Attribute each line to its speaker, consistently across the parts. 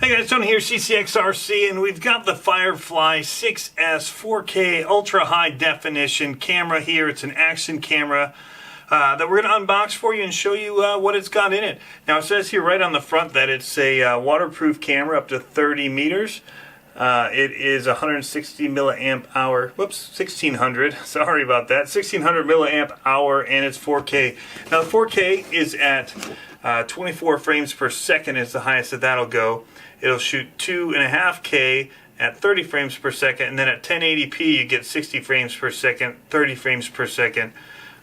Speaker 1: Hey guys, Tony here, CCxRC, and we've got the Firefly 6S 4K ultra high definition camera here. It's an action camera that we're going to unbox for you and show you what it's got in it. Now it says here right on the front that it's a waterproof camera up to 30 meters. It is 160 milliamp hour, whoops, 1600, sorry about that, 1600 milliamp hour, and it's 4K. Now the 4K is at 24 frames per second is the highest that'll go. It'll shoot 2.5K at 30 frames per second, and then at 1080p you get 60 frames per second, 30 frames per second,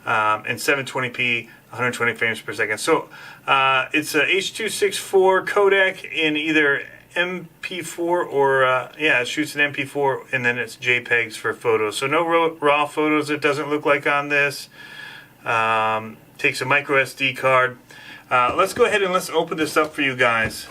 Speaker 1: and 720p, 120 frames per second. So it's a H.264 codec in either MP4 or yeah, it shoots an MP4, and then it's JPEGs for photos. So no raw photos, it doesn't look like on this. Takes a micro SD card. Let's go ahead and let's open this up for you guys.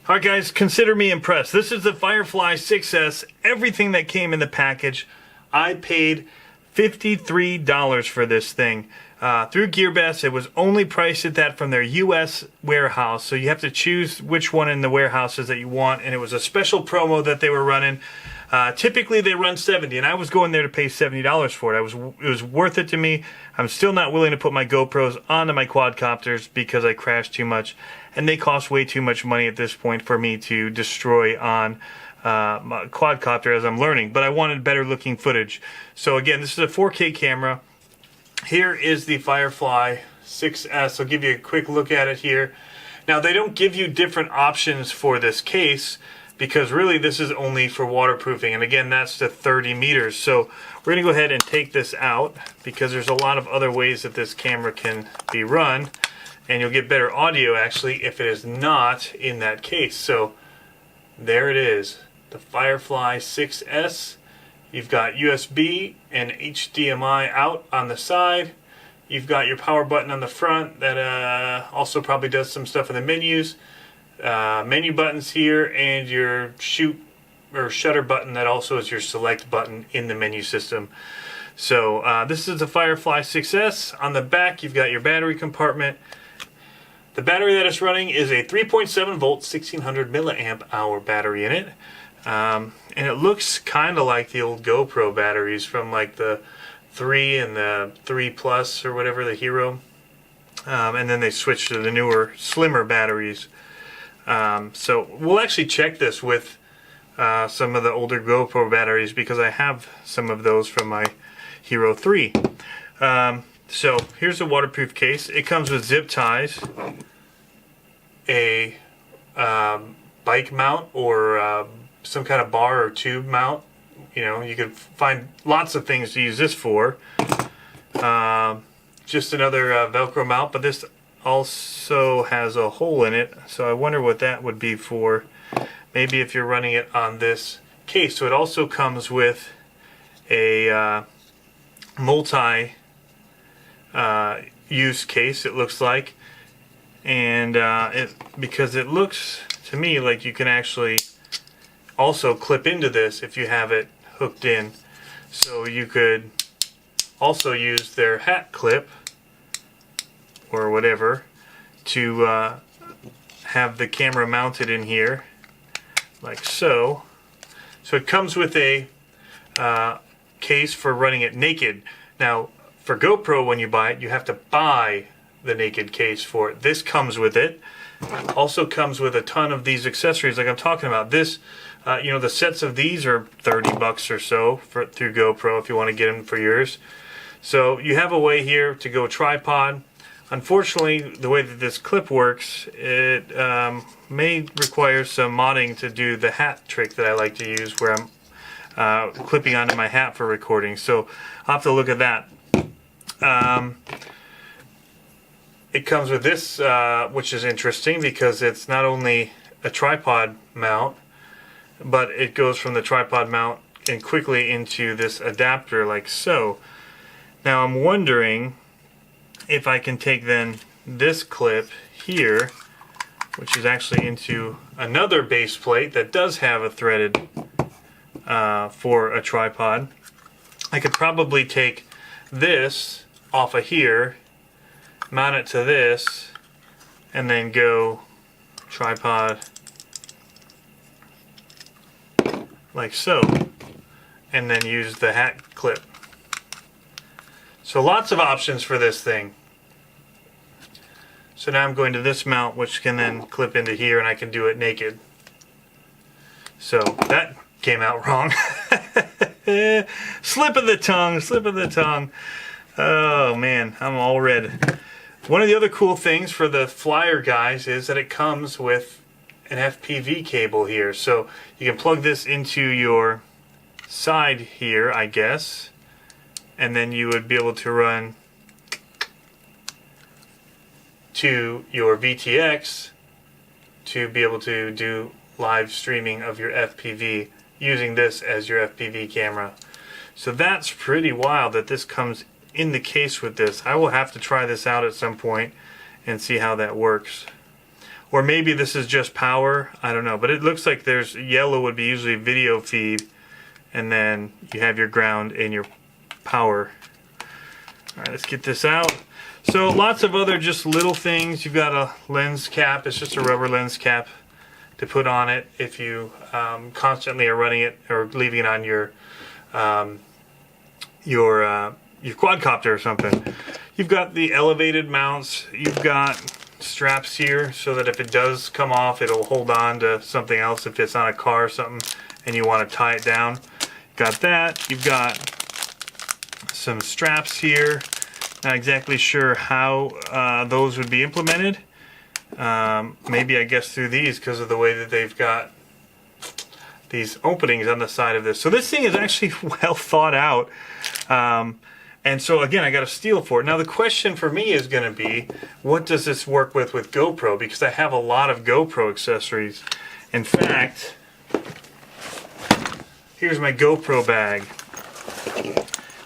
Speaker 1: Alright guys, consider me impressed. This is the Firefly 6S, everything that came in the package. I paid $53 for this thing. Through GearBest, it was only priced at that from their US warehouse, so you have to choose which one in the warehouses that you want, and it was a special promo that they were running. Typically they run $70, and I was going there to pay $70 for it. It was worth it to me. I'm still not willing to put my GoPros onto my quadcopters because I crashed too much, and they cost way too much money at this point for me to destroy on my quadcopter as I'm learning. But I wanted better looking footage. So again, this is a 4K camera. Here is the Firefly 6S. I'll give you a quick look at it here. Now they don't give you different options for this case, because really this is only for waterproofing, and again that's to 30 meters. So we're going to go ahead and take this out because there's a lot of other ways that this camera can be run, and you'll get better audio actually if it is not in that case. So there it is, the Firefly 6S. You've got USB and HDMI out on the side. You've got your power button on the front that also probably does some stuff in the menus. Menu buttons here, and your shoot or shutter button that also is your select button in the menu system. So this is the Firefly 6S. On the back you've got your battery compartment. The battery that it's running is a 3.7 volt 1600 milliamp hour battery in it, and it looks kind of like the old GoPro batteries from like the 3 and the 3 Plus or whatever, the Hero, and then they switched to the newer slimmer batteries. So we'll actually check this with some of the older GoPro batteries because I have some of those from my Hero 3. So here's the waterproof case. It comes with zip ties, a bike mount or some kind of bar or tube mount. You know, you could find lots of things to use this for. Just another Velcro mount, but this also has a hole in it, so I wonder what that would be for. Maybe if you're running it on this case. So it also comes with a multi use case, it looks like, and because it looks to me like you can actually also clip into this if you have it hooked in. So you could also use their hat clip or whatever to have the camera mounted in here like so. So it comes with a case for running it naked. Now for GoPro, when you buy it, you have to buy the naked case for it. This comes with it. Also comes with a ton of these accessories like I'm talking about. This you know, the sets of these are 30 bucks or so through GoPro if you want to get them for yours. So you have a way here to go tripod. Unfortunately, the way that this clip works, it may require some modding to do the hat trick that I like to use, where I'm clipping onto my hat for recording. So I'll have to look at that. It comes with this, which is interesting because it's not only a tripod mount, but it goes from the tripod mount and quickly into this adapter like so. Now I'm wondering if I can take then this clip here, which is actually into another base plate that does have a threaded for a tripod. I could probably take this off of here, mount it to this, and then go tripod like so, and then use the hat clip. So lots of options for this thing. So now I'm going to this mount, which can then clip into here, and I can do it naked. So that came out wrong. Slip of the tongue, slip of the tongue. Oh man, I'm all red. One of the other cool things for the Flyer guys is that it comes with an Fpv cable here. So you can plug this into your side here, I guess, and then you would be able to run to your VTX to be able to do live streaming of your FPV using this as your FPV camera. So that's pretty wild that this comes in the case with this. I will have to try this out at some point and see how that works. Or maybe this is just power, I don't know. But it looks like there's yellow would be usually video feed, and then you have your ground and your power. Alright, let's get this out. So lots of other just little things. You've got a lens cap. It's just a rubber lens cap to put on it if you constantly are running it or leaving it on your quadcopter or something. You've got the elevated mounts. You've got straps here so that if it does come off, it'll hold on to something else if it's on a car or something and you want to tie it down. Got that. You've got some straps here. Not exactly sure how those would be implemented. Maybe I guess through these because of the way that they've got these openings on the side of this. So this thing is actually well thought out. And so again, I got a steel for it. Now the question for me is going to be, what does this work with GoPro? Because I have a lot of GoPro accessories. In fact, here's my GoPro bag.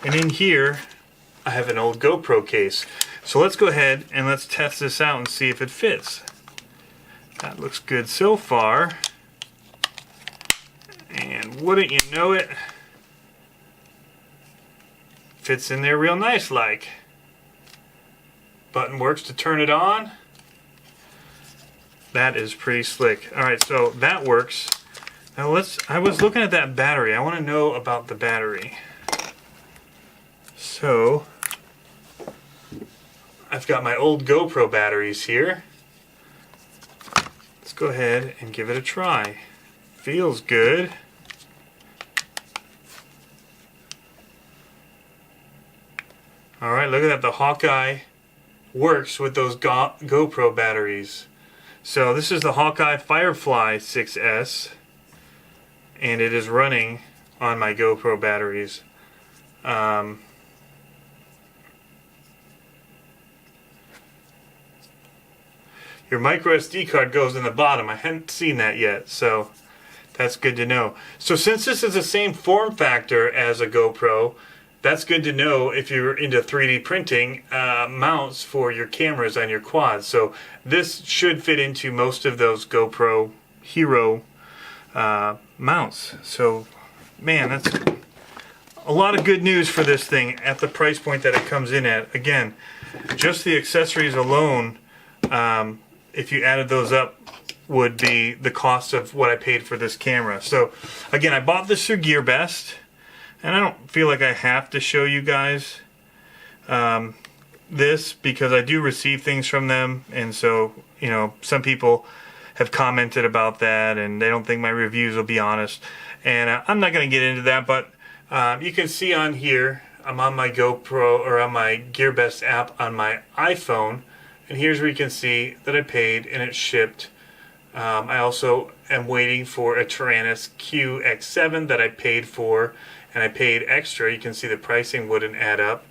Speaker 1: And in here, I have an old GoPro case. So let's go ahead and let's test this out and see if it fits. That looks good so far. And wouldn't you know it, fits in there real nice like. Button works to turn it on. That is pretty slick. Alright, so that works. Now I was looking at that battery. I want to know about the battery. So I've got my old GoPro batteries here. Let's go ahead and give it a try. Feels good. Alright, look at that. The Hawkeye works with those GoPro batteries. So this is the Hawkeye Firefly 6S, and it is running on my GoPro batteries. Your micro SD card goes in the bottom. I hadn't seen that yet, so that's good to know. So since this is the same form factor as a GoPro, that's good to know if you're into 3D printing mounts for your cameras on your quads. So this should fit into most of those GoPro Hero mounts. So man, that's a lot of good news for this thing at the price point that it comes in at. Again, just the accessories alone, if you added those up, would be the cost of what I paid for this camera. So again, I bought this through GearBest, and I don't feel like I have to show you guys this because I do receive things from them, and so you know, some people have commented about that and they don't think my reviews will be honest, and I'm not going to get into that, but you can see on here I'm on my GoPro or on my GearBest app on my iPhone, and here's where you can see that I paid and it shipped. I also am waiting for a Taranis QX7 that I paid for, and I paid extra. You can see the pricing wouldn't add up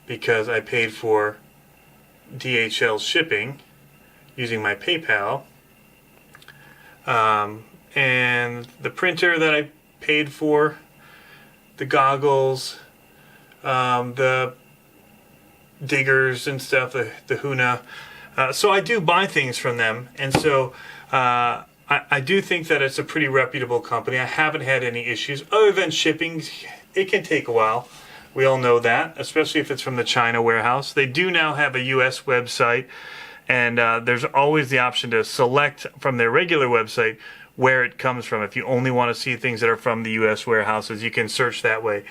Speaker 1: because I paid for DHL shipping using my PayPal. And the printer that I paid for, the goggles, the diggers and stuff, the Huna. So I do buy things from them, and so I do think that it's a pretty reputable company. I haven't had any issues other than shipping. It can take a while. We all know that, especially if it's from the China warehouse. They do now have a US website, and there's always the option to select from their regular website where it comes from. If you only want to see things that are from the U.S. warehouses, you can search that way.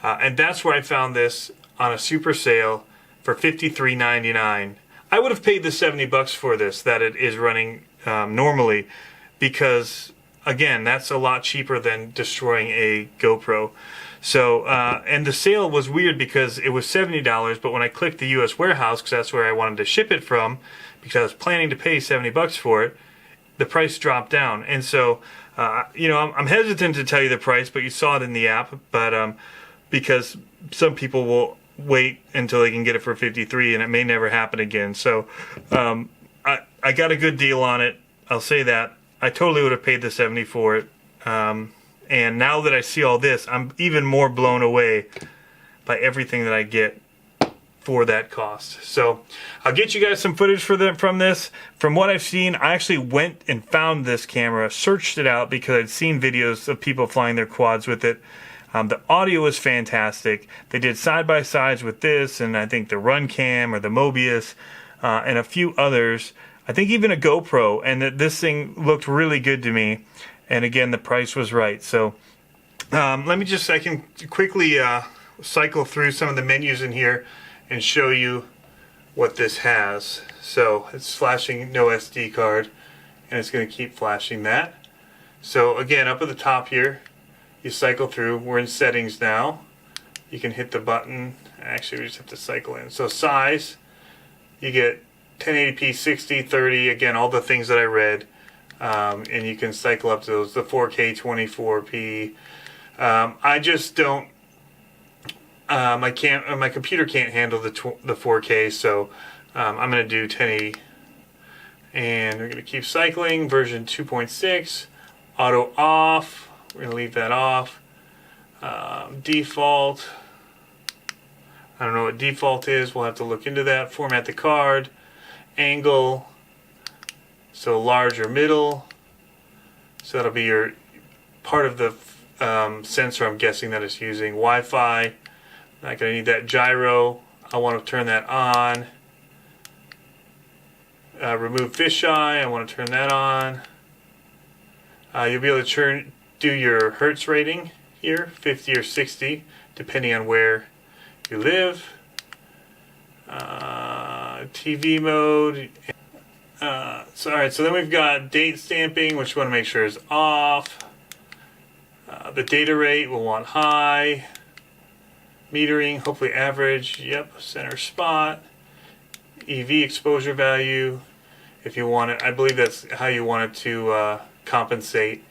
Speaker 1: And that's where I found this on a super sale for $53.99. I would have paid the $70 for this that it is running normally, because again, that's a lot cheaper than destroying a GoPro. So, and the sale was weird because it was $70, but when I clicked the U.S. warehouse, because that's where I wanted to ship it from, because I was planning to pay $70 for it, the price dropped down. And so, you know, I'm hesitant to tell you the price, but you saw it in the app. But because some people will wait until they can get it for $53, and it may never happen again. So, I got a good deal on it. I'll say that. I totally would have paid the $70 for it. And now that I see all this, I'm even more blown away by everything that I get for that cost. So I'll get you guys some footage from this. From what I've seen, I actually went and found this camera, searched it out because I'd seen videos of people flying their quads with it. The audio is fantastic. They did side-by-sides with this, and I think the Run Cam or the Mobius, and a few others. I think even a GoPro, and this thing looked really good to me. And again, the price was right. So let me just, I can quickly cycle through some of the menus in here and show you what this has. So it's flashing no SD card, and it's going to keep flashing that. So again, up at the top here, you cycle through. We're in settings now. You can hit the button. Actually, we just have to cycle in. So size, you get 1080p, 60, 30, again, all the things that I read. And you can cycle up to those, the 4K, 24p. I just don't, my computer can't handle the 4K, so I'm going to do 1080. And we're going to keep cycling, version 2.6, auto off, we're going to leave that off. Default, I don't know what default is, we'll have to look into that. Format the card, angle, so large or middle, so that'll be your part of the sensor I'm guessing that it's using. Wi-Fi, not going to need that. Gyro, I want to turn that on. Remove fisheye, I want to turn that on. You'll be able to do your hertz rating here, 50 or 60, depending on where you live. TV mode. Alright, so then we've got date stamping, which we want to make sure is off. The data rate we'll want high. Metering, hopefully average. Yep, center spot. EV exposure value, if you want it. I believe that's how you want it to compensate.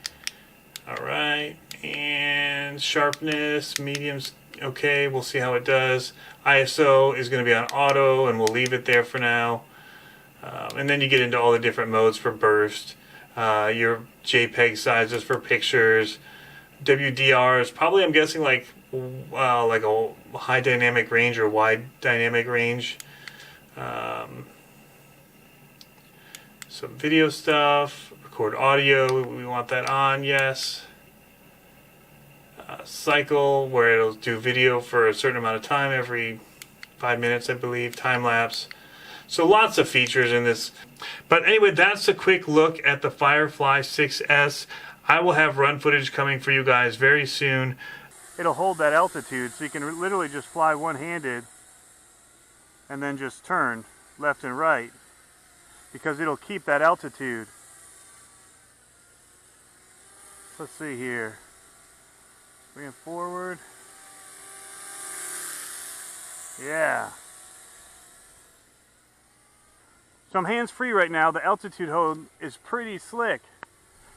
Speaker 1: Alright, and sharpness, medium's okay. We'll see how it does. ISO is going to be on auto, and we'll leave it there for now. And then you get into all the different modes for burst, your JPEG sizes for pictures, WDR is probably, I'm guessing, like a high dynamic range or wide dynamic range. Some video stuff, record audio, we want that on, yes. Cycle, where it'll do video for a certain amount of time, every 5 minutes, I believe, time lapse. So lots of features in this. But anyway, that's a quick look at the Firefly 6S. I will have run footage coming for you guys very soon. It'll hold that altitude, so you can literally just fly one-handed and then just turn left and right, because it'll keep that altitude. Let's see here. Bring it forward. Yeah. So I'm hands-free right now. The altitude hold is pretty slick.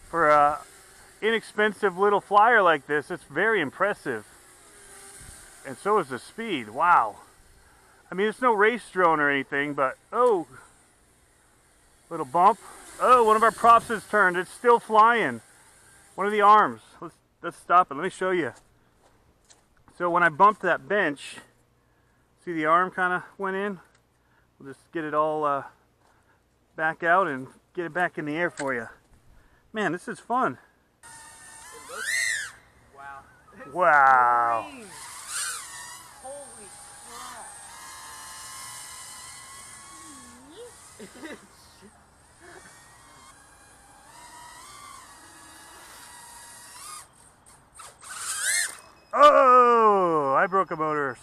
Speaker 1: For an inexpensive little flyer like this, it's very impressive. And so is the speed. Wow. I mean, it's no race drone or anything, but oh, little bump. Oh, one of our props has turned. It's still flying. One of the arms. Let's stop it. Let me show you. So when I bumped that bench, see the arm kind of went in? We'll just get it all back out and get it back in the air for you. Man, this is fun.
Speaker 2: Wow.
Speaker 1: Wow.
Speaker 2: Holy crap.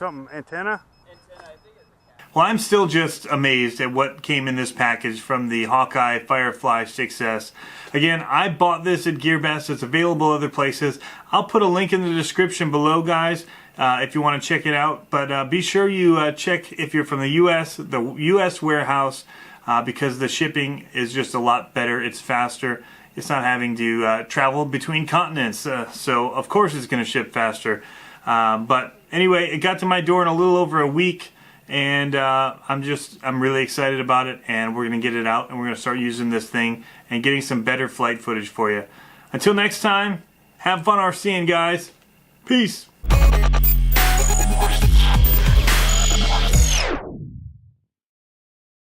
Speaker 3: something? Antenna?
Speaker 1: Well, I'm still just amazed at what came in this package from the Hawkeye Firefly 6S. Again, I bought this at GearBest. It's available other places. I'll put a link in the description below, guys, if you want to check it out. But be sure you check if you're from the U.S. warehouse, because the shipping is just a lot better. It's faster. It's not having to travel between continents. So, of course, it's going to ship faster. But anyway, it got to my door in a little over a week. And I'm really excited about it, and we're going to get it out, and we're going to start using this thing and getting some better flight footage for you. Until next time, have fun RCing, guys. Peace.